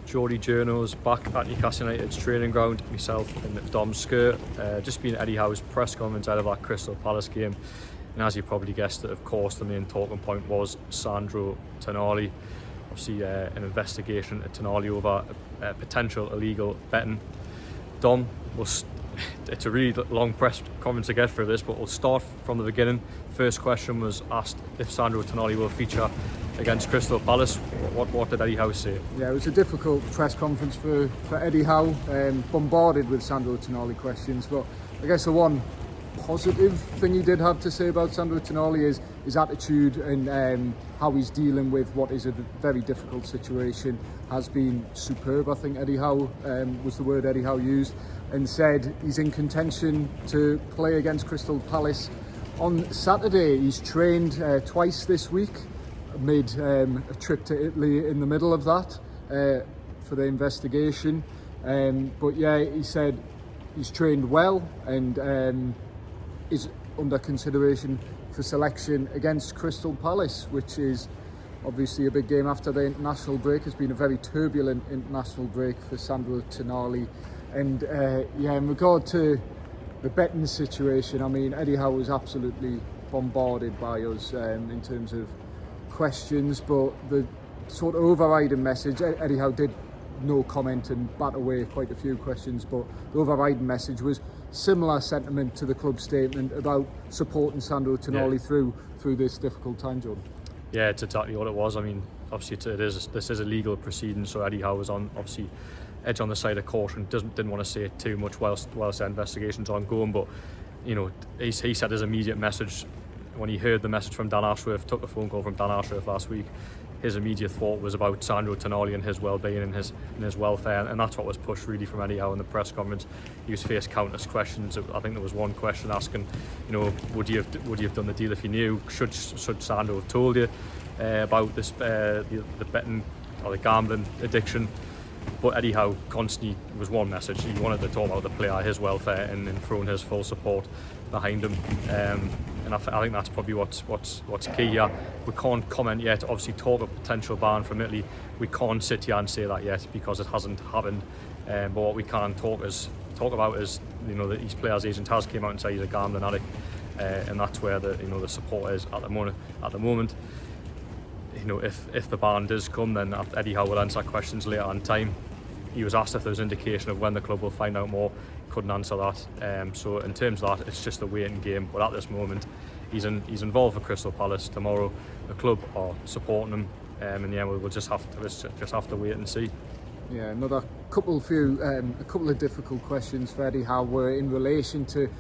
Geordie Journos back at Newcastle United's training ground, myself and Dom's skirt. Just been Eddie Howe's press conference out of that Crystal Palace game, and as you probably guessed, of course the main talking point was Sandro Tonali. Obviously an investigation at Tonali over potential illegal betting. Dom, it's a really long press conference to get through this, but we'll start from the beginning. First question was asked if Sandro Tonali will feature against Crystal Palace. What did Eddie Howe say? Yeah, it was a difficult press conference for Eddie Howe, bombarded with Sandro Tonali questions, but I guess the one positive thing he did have to say about Sandro Tonali is his attitude and how he's dealing with what is a very difficult situation has been superb. I think Eddie Howe was the word Eddie Howe used, and said he's in contention to play against Crystal Palace on Saturday. He's trained twice this week, made a trip to Italy in the middle of that for the investigation, but yeah, he said he's trained well and is under consideration for selection against Crystal Palace, which is obviously a big game after the international break. It's been a very turbulent international break for Sandro Tonali, and yeah, in regard to the betting situation, I mean, Eddie Howe was absolutely bombarded by us in terms of questions, but the sort of overriding message, Eddie Howe did no comment and bat away quite a few questions, but the overriding message was similar sentiment to the club statement about supporting Sandro Tonali through this difficult time, Jordan. Yeah, it's exactly what it was. I mean, obviously this is a legal proceeding, so Eddie Howe was on obviously edge on the side of caution. Didn't want to say too much whilst the investigation's ongoing, but you know, he said his immediate message when he heard the message from Dan Ashworth, took a phone call from Dan Ashworth last week. His immediate thought was about Sandro Tonali and his well-being and his welfare, and that's what was pushed really from Eddie Howe in the press conference. He was faced countless questions. I think there was one question asking, you know, would you have done the deal if you knew? Should Sandro have told you about this the betting or the gambling addiction? But Eddie Howe constantly was one message. He wanted to talk about the player, his welfare, and throwing his full support behind him. And I think that's probably what's key here. We can't comment yet. Obviously, talk of potential ban from Italy. We can't sit here and say that yet because it hasn't happened. But what we can talk about is, you know, that his player's agent has came out and said he's a gambling addict, and that's where the support is at the moment. You know, if the ban does come, then Eddie Howe will answer questions later in time. He was asked if there was indication of when the club will find out more. Couldn't answer that. So in terms of that, it's just a waiting game. But at this moment, he's involved for Crystal Palace tomorrow. The club are supporting him, and yeah, we'll just have to wait and see. Yeah, another couple of difficult questions for Eddie Howe were in relation to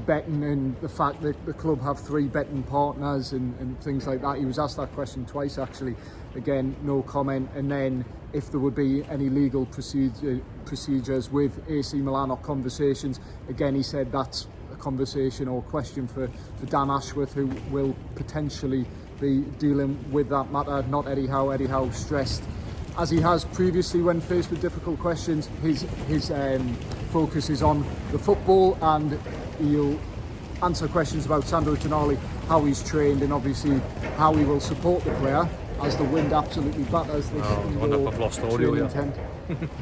betting and the fact that the club have 3 betting partners and things like that. He was asked that question twice actually. Again, no comment. And then if there would be any legal procedures with AC Milan or conversations, again he said that's a conversation or question for Dan Ashworth, who will potentially be dealing with that matter, not Eddie Howe. Eddie Howe stressed, as he has previously when faced with difficult questions, his focus is on the football, and he'll answer questions about Sandro Tonali, how he's trained, and obviously how he will support the player as the wind absolutely batters this I've lost audio tent.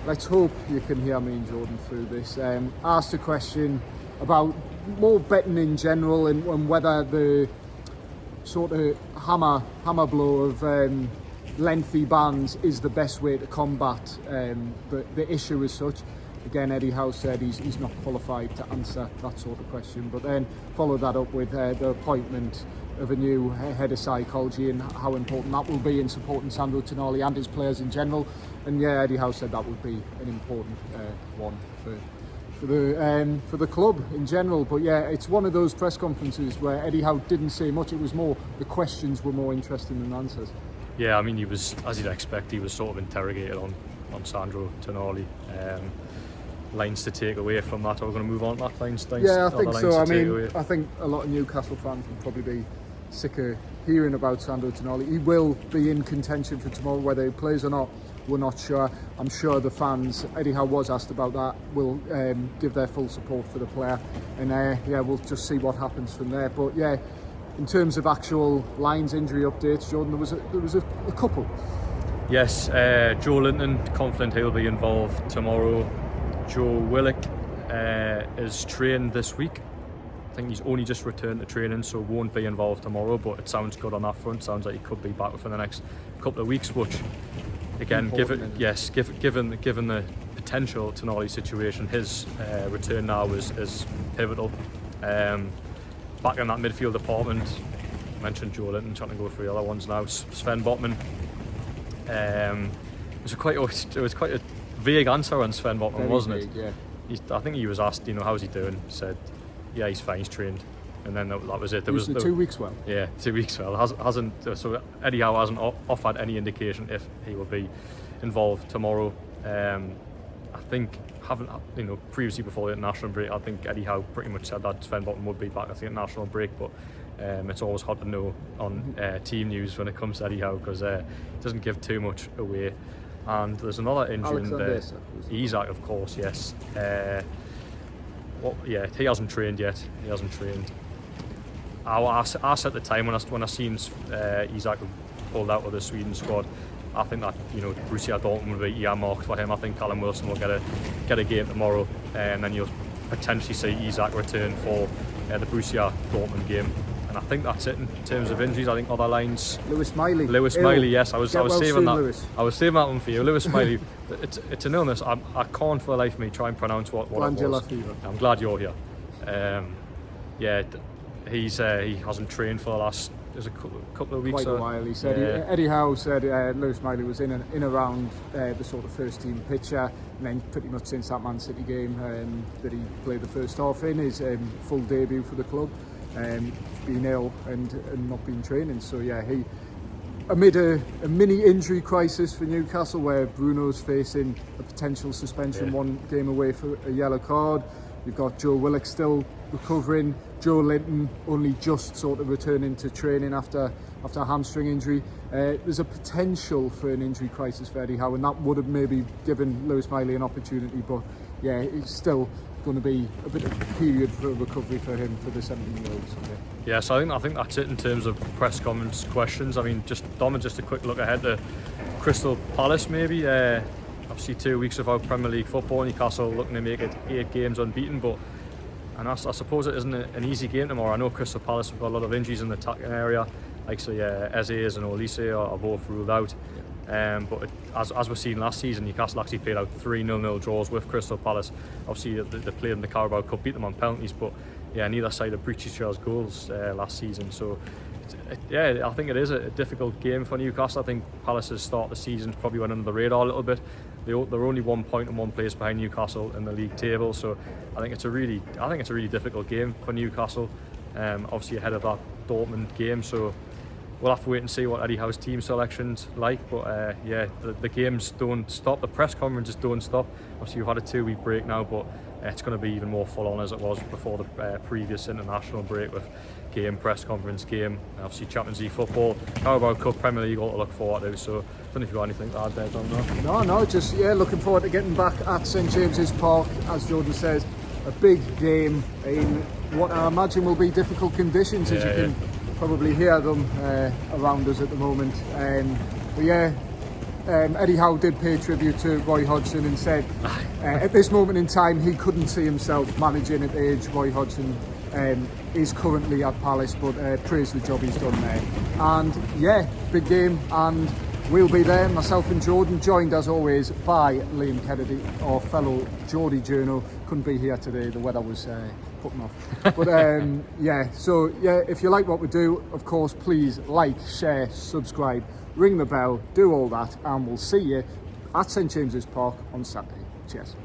Let's hope you can hear me and Jordan through this. Asked a question about more betting in general and whether the sort of hammer blow of lengthy bans is the best way to combat the issue as such. Again, Eddie Howe said he's not qualified to answer that sort of question, but then followed that up with the appointment of a new head of psychology and how important that will be in supporting Sandro Tonali and his players in general. And yeah, Eddie Howe said that would be an important one for the club in general. But yeah, it's one of those press conferences where Eddie Howe didn't say much. It was more, the questions were more interesting than answers. Yeah, I mean, he was, as you'd expect, he was sort of interrogated on Sandro Tonali. Lines to take away from that, or we're going to move on to that lines? Yeah, I think so. I mean, I think a lot of Newcastle fans would probably be sick of hearing about Sandro Tonali. He will be in contention for tomorrow. Whether he plays or not, we're not sure. I'm sure the fans, Eddie Howe was asked about that, will give their full support for the player, and yeah, we'll just see what happens from there. But yeah, in terms of actual lines injury updates, Jordan, there was a couple. Yes, Joe Linton, confident he'll be involved tomorrow. Joe Willock is trained this week. I think he's only just returned to training, so won't be involved tomorrow, but it sounds good on that front. Sounds like he could be back within the next couple of weeks, which again, given the potential Tonali situation, his return now is pivotal. Back in that midfield department, I mentioned Joe Linton, trying to go through the other ones now. Sven Botman. It was quite a vague answer on Sven Botman, Very wasn't vague, it? Yeah. I think he was asked, how's he doing? He said, yeah, he's fine, he's trained, and then that was it. There was 2 weeks well. Yeah, 2 weeks well. So Eddie Howe hasn't offered any indication if he will be involved tomorrow. I think previously before the international break, I think Eddie Howe pretty much said that Sven Botman would be back at the international break, but it's always hard to know on team news when it comes to Eddie Howe, because it doesn't give too much away. And there's another injury in there. Isak, of course, yes. He hasn't trained yet. I said at the time when I seen Isak pulled out of the Sweden squad, I think that Borussia Dortmund will be earmarked for him. I think Callum Wilson will get a game tomorrow, and then you'll potentially see Isak return for the Borussia Dortmund game. And I think that's it in terms of injuries. I think other lines. Lewis Miley, yes, I was saving that. Lewis. I was saving that one for you. Lewis Miley. It's an illness. I can't for the life of me try and pronounce what it was. Fever. I'm glad you're here. He hasn't trained for the last couple of weeks. Quite a while. He said Eddie Howe said Lewis Miley was in around the sort of first team picture, and then pretty much since that Man City game that he played the first half in, his full debut for the club. Being ill and not been training, so he amid a mini injury crisis for Newcastle, where Bruno's facing a potential suspension, 1 game away for a yellow card. You've got Joe Willock still recovering, Joe Linton only just sort of returning to training after a hamstring injury. There's a potential for an injury crisis for Eddie Howe, and that would have maybe given Lewis Miley an opportunity, but it's still going to be a bit of a period for recovery for him, for the 17-year-old. Yeah, so I think that's it in terms of press comments questions. I mean, just a quick look ahead to Crystal Palace maybe. Obviously 2 weeks of our Premier League football, Newcastle looking to make it 8 games unbeaten, and I suppose it isn't an easy game tomorrow. I know Crystal Palace have got a lot of injuries in the attacking area, like Eze and Olise are both ruled out. But as we've seen last season, Newcastle actually played out 3 0-0 draws with Crystal Palace. Obviously they played in the Carabao Cup, beat them on penalties, but neither side have breached each other's goals last season. So I think it is a difficult game for Newcastle. I think Palace's start of the season probably went under the radar a little bit. They're only 1 point and 1 place behind Newcastle in the league table, so I think it's a really difficult game for Newcastle. Obviously ahead of that Dortmund game, so we'll have to wait and see what Eddie Howe's team selection's like. But the games don't stop, the press conferences don't stop. Obviously we've had a 2-week break now, but it's going to be even more full on as it was before the previous international break, with game, press conference, game, obviously Champions League football, Carabao Cup, Premier League, all to look forward to. So I don't know if you've got anything to add there, John. No, just looking forward to getting back at St James's Park, as Jordan says, a big game in what I imagine will be difficult conditions, as you can probably hear them around us at the moment. Eddie Howe did pay tribute to Roy Hodgson and said at this moment in time he couldn't see himself managing at the age Roy Hodgson is currently at Palace, but praise the job he's done there. And big game, and we'll be there, myself and Jordan, joined as always by Liam Kennedy, our fellow Geordie journal. Couldn't be here today, the weather was putting off. But if you like what we do, of course, please like, share, subscribe, ring the bell, do all that, and we'll see you at St James's Park on Saturday. Cheers.